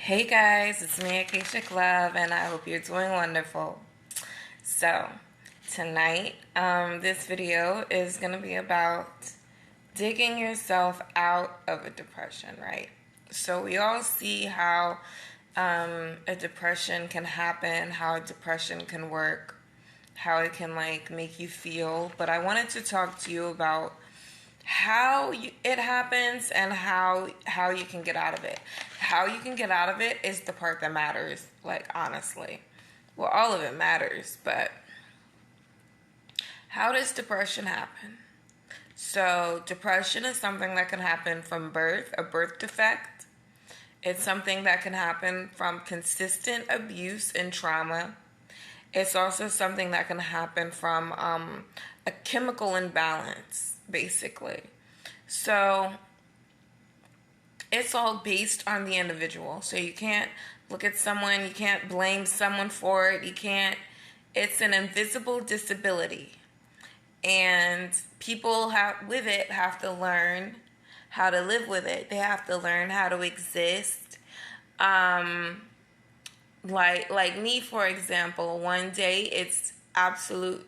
Hey guys, it's me, Acacia Club, and I hope you're doing wonderful. So, tonight, this video is going to be about digging yourself out of a depression, right? So, we all see how a depression can happen, how a depression can work, how it can make you feel, but I wanted to talk to you about it happens and how you can get out of it. How you can get out of it is the part that matters, honestly. Well, all of it matters, but how does depression happen? So, depression is something that can happen from birth, a birth defect. It's something that can happen from consistent abuse and trauma. It's also something that can happen from a chemical imbalance, basically. So it's all based on the individual. So you can't look at someone, you can't blame someone for it. It's an invisible disability. And people have to learn how to live with it. They have to learn how to exist. Like me, for example, one day it's absolute,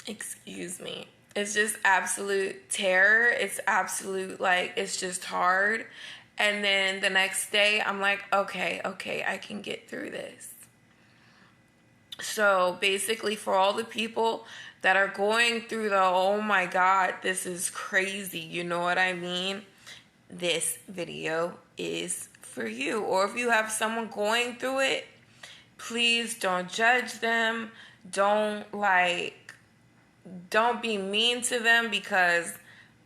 it's just absolute terror. It's absolute, it's just hard. And then the next day I'm like, okay, I can get through this. So basically, for all the people that are going through oh my God, this is crazy, you know what I mean? This video is for you. Or if you have someone going through it, please don't judge them. Don't be mean to them because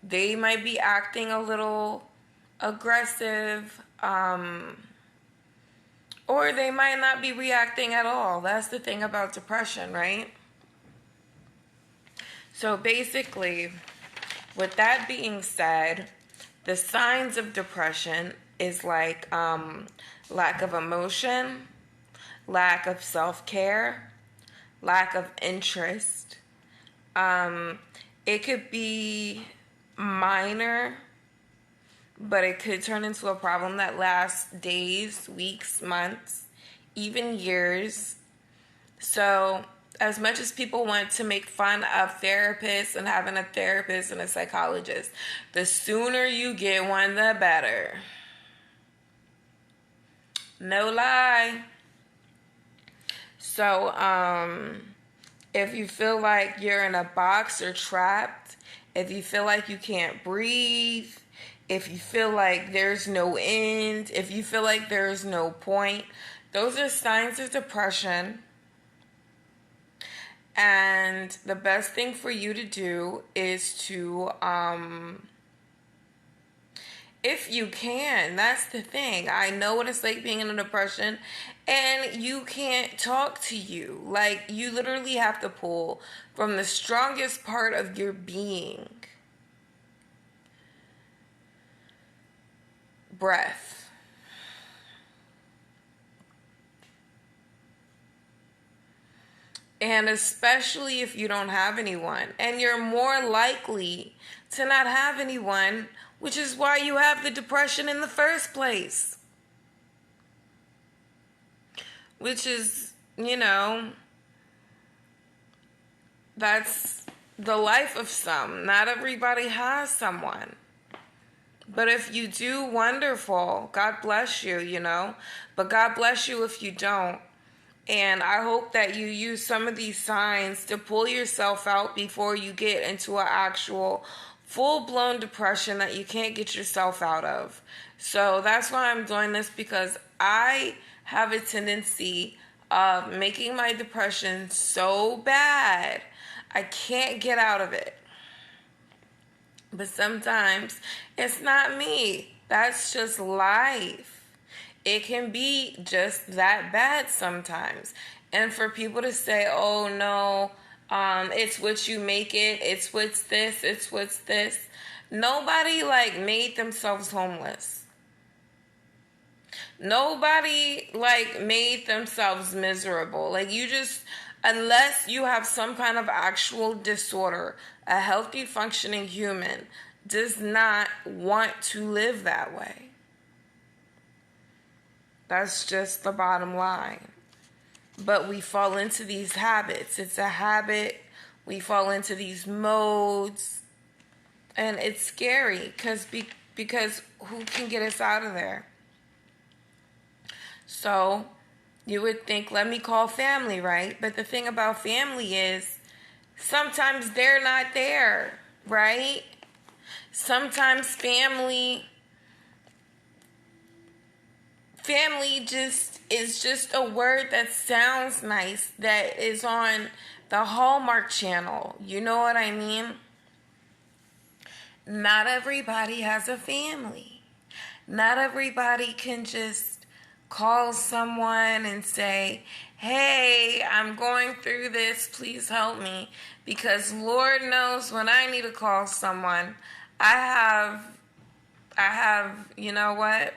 they might be acting a little aggressive, or they might not be reacting at all. That's the thing about depression, right? So basically, with that being said, the signs of depression is lack of emotion, lack of self-care, lack of interest. It could be minor, but it could turn into a problem that lasts days, weeks, months, even years. So as much as people want to make fun of therapists and having a therapist and a psychologist, the sooner you get one, the better. No lie. So, if you feel like you're in a box or trapped, if you feel like you can't breathe, if you feel like there's no end, if you feel like there's no point, those are signs of depression. And the best thing for you to do is to, if you can, that's the thing. I know what it's like being in a depression and you can't talk to you. Like, you literally have to pull from the strongest part of your being. Breath. And especially if you don't have anyone. And you're more likely to not have anyone, which is why you have the depression in the first place. Which is, that's the life of some. Not everybody has someone. But if you do, wonderful. God bless you, But God bless you if you don't. And I hope that you use some of these signs to pull yourself out before you get into an actual full-blown depression that you can't get yourself out of. So that's why I'm doing this, because I have a tendency of making my depression so bad I can't get out of it. But sometimes it's not me. That's just life. It can be just that bad sometimes. And for people to say, oh no, it's what you make it, it's what's this. Nobody made themselves homeless. Nobody made themselves miserable. Unless you have some kind of actual disorder, a healthy functioning human does not want to live that way. That's just the bottom line. But we fall into these habits. It's a habit. We fall into these modes. And it's scary because who can get us out of there? So you would think, let me call family, right? But the thing about family is sometimes they're not there, right? Sometimes family just is just a word that sounds nice, that is on the Hallmark Channel. You know what I mean? Not everybody has a family. Not everybody can just call someone and say, hey, I'm going through this, please help me. Because Lord knows when I need to call someone, I have, you know what?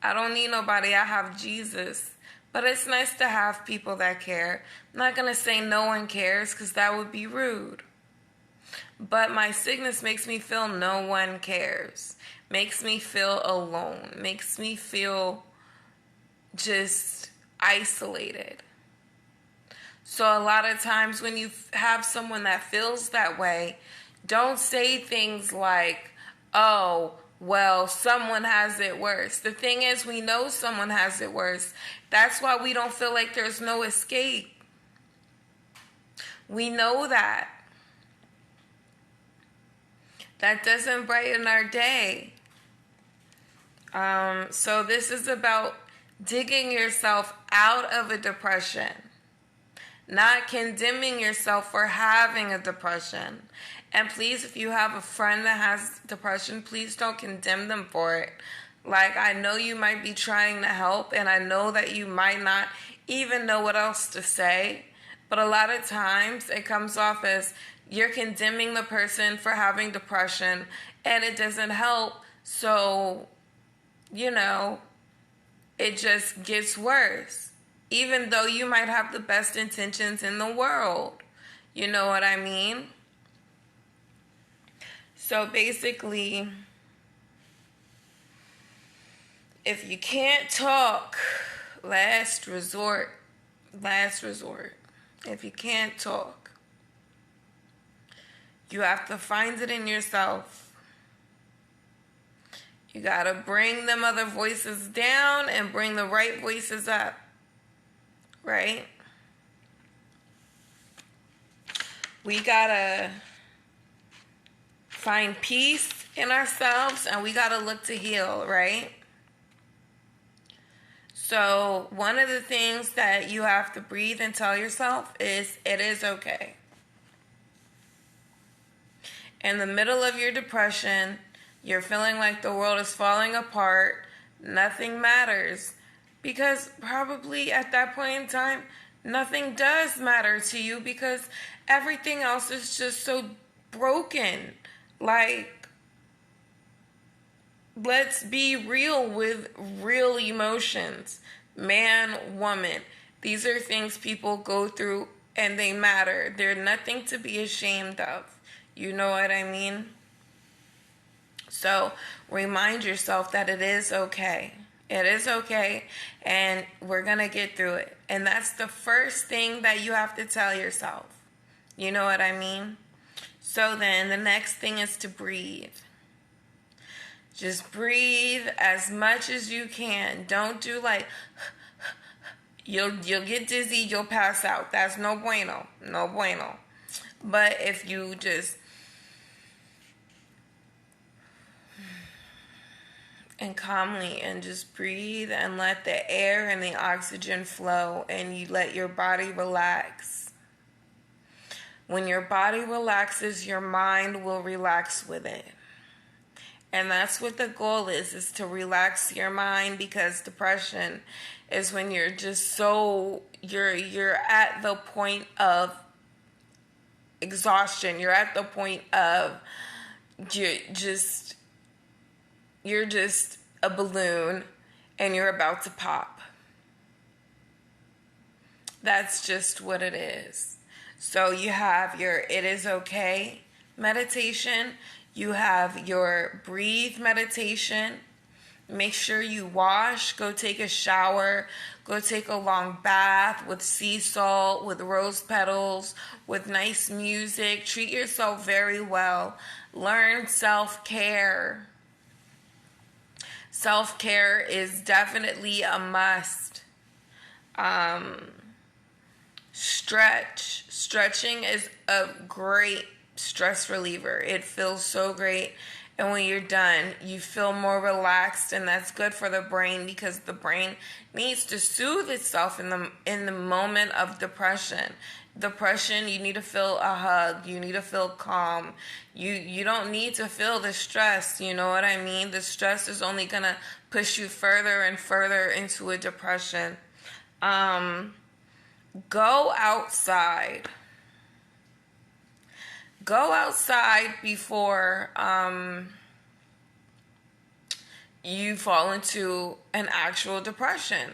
I don't need nobody. I have Jesus. But it's nice to have people that care. I'm not going to say no one cares because that would be rude. But my sickness makes me feel no one cares. Makes me feel alone. Makes me feel just isolated. So a lot of times when you have someone that feels that way, don't say things like, oh, well, someone has it worse. The thing is, we know someone has it worse. That's why we don't feel like there's no escape. We know that. That doesn't brighten our day. So this is about digging yourself out of a depression. Not condemning yourself for having a depression. And please, if you have a friend that has depression, please don't condemn them for it. Like, I know you might be trying to help, and I know that you might not even know what else to say. But a lot of times, it comes off as you're condemning the person for having depression, and it doesn't help. So, you know, it just gets worse. Even though you might have the best intentions in the world. You know what I mean? So basically, if you can't talk, last resort. If you can't talk, you have to find it in yourself. You gotta bring them other voices down and bring the right voices up. Right? We gotta find peace in ourselves and we gotta look to heal, right? So one of the things that you have to breathe and tell yourself is, it is okay. In the middle of your depression, you're feeling like the world is falling apart, nothing matters. Because probably at that point in time, nothing does matter to you because everything else is just so broken. Like, let's be real with real emotions. Man, woman. These are things people go through and they matter. They're nothing to be ashamed of. You know what I mean? So remind yourself that it is okay. It is okay, and we're going to get through it. And that's the first thing that you have to tell yourself. You know what I mean? So then the next thing is to breathe. Just breathe as much as you can. Don't do like, you'll get dizzy, you'll pass out. That's no bueno. No bueno. But if you just and calmly and just breathe and let the air and the oxygen flow and you let your body relax. When your body relaxes, your mind will relax with it. And that's what the goal is to relax your mind, because depression is when you're just so, you're at the point of exhaustion. You're at the point of you're just a balloon and you're about to pop. That's just what it is. So you have your it is okay meditation. You have your breathe meditation. Make sure you wash, go take a shower, go take a long bath with sea salt, with rose petals, with nice music. Treat yourself very well. Learn self-care. Self-care is definitely a must. Stretching is a great stress reliever. It feels so great. And when you're done, you feel more relaxed, and that's good for the brain because the brain needs to soothe itself in the moment of depression. Depression, you need to feel a hug. You need to feel calm. You don't need to feel the stress. You know what I mean? The stress is only gonna push you further and further into a depression. Go outside. Go outside before you fall into an actual depression.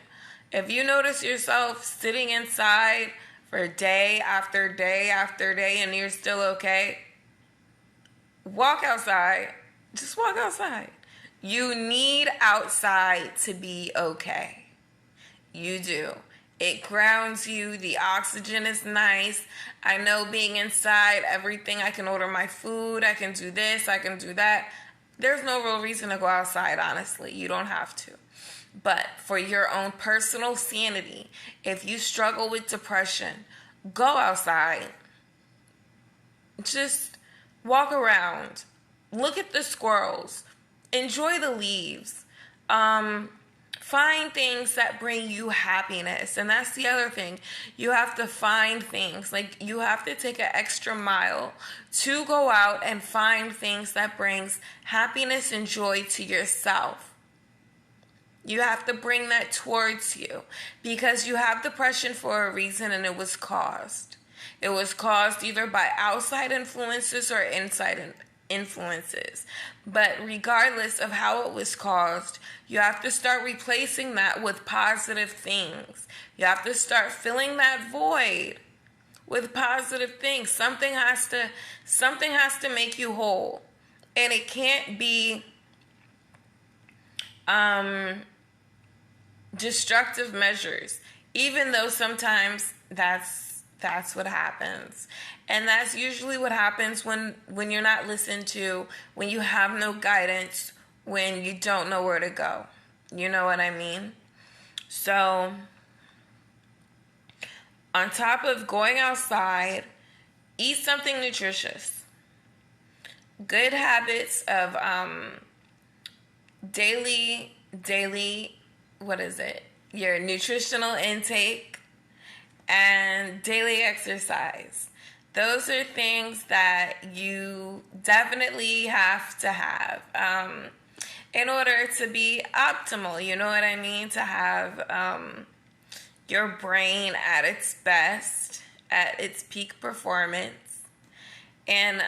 If you notice yourself sitting inside for day after day after day and you're still okay, walk outside. Just walk outside. You need outside to be okay. You do. It grounds you. The oxygen is nice. I know being inside, everything, I can order my food. I can do this. I can do that. There's no real reason to go outside, honestly. You don't have to. But for your own personal sanity, if you struggle with depression, go outside. Just walk around. Look at the squirrels. Enjoy the leaves. Find things that bring you happiness. And that's the other thing. You have to find things. Like, you have to take an extra mile to go out and find things that brings happiness and joy to yourself. You have to bring that towards you because you have depression for a reason, and it was caused. It was caused either by outside influences or inside influences. But regardless of how it was caused, you have to start replacing that with positive things. You have to start filling that void with positive things. Something has to make you whole. And it can't be destructive measures, even though sometimes that's what happens. And that's usually what happens when you're not listened to, when you have no guidance, when you don't know where to go. You know what I mean? So, on top of going outside, eat something nutritious. Good habits of daily, your nutritional intake and daily exercise. Those are things that you definitely have to have in order to be optimal. You know what I mean? To have your brain at its best, at its peak performance. And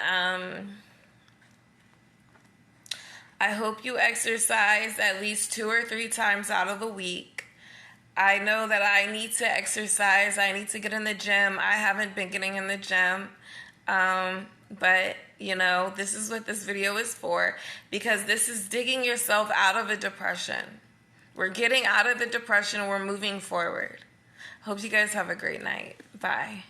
I hope you exercise at least 2 or 3 times out of the week. I know that I need to exercise. I need to get in the gym. I haven't been getting in the gym. But, this is what this video is for, because this is digging yourself out of a depression. We're getting out of the depression. We're moving forward. Hope you guys have a great night. Bye.